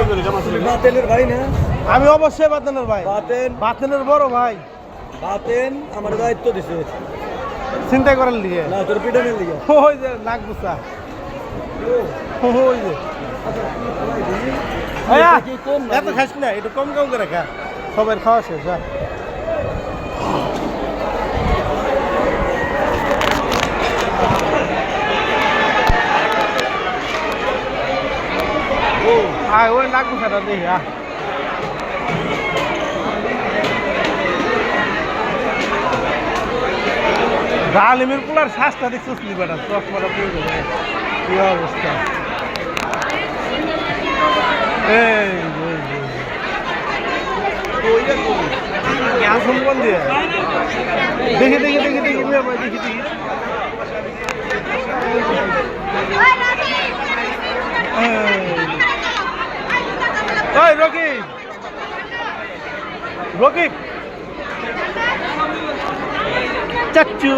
করি কেমন ছিল বাতেনের ভাই না? আমি অবশ্যই বাতেনের ভাই বাতেন বাতেনের বড় ভাই বাতেন আমার দায়িত্ব দিছে চিন্তা করার লিগে না তোর পিটানের লিগে। ওই যে নাক গুছা ওই যে ভাইয়া কি কম না? এত খাস না একটু কম কম করে খা সবার খাওয়া শেষ হ্যাঁ আয় ওই নাক গুছাটা দেখি হ্যাঁ ডালিমের পোলার শ্বাসটা দেখছিস নি বেটা চশমাটা পড়ে যাবে কি অবস্থা এই আসুন কোন দিয়ে দেখি দেখি দেখি দেখি দেখি দেখি ওই রকিব রকিব চাচ্চু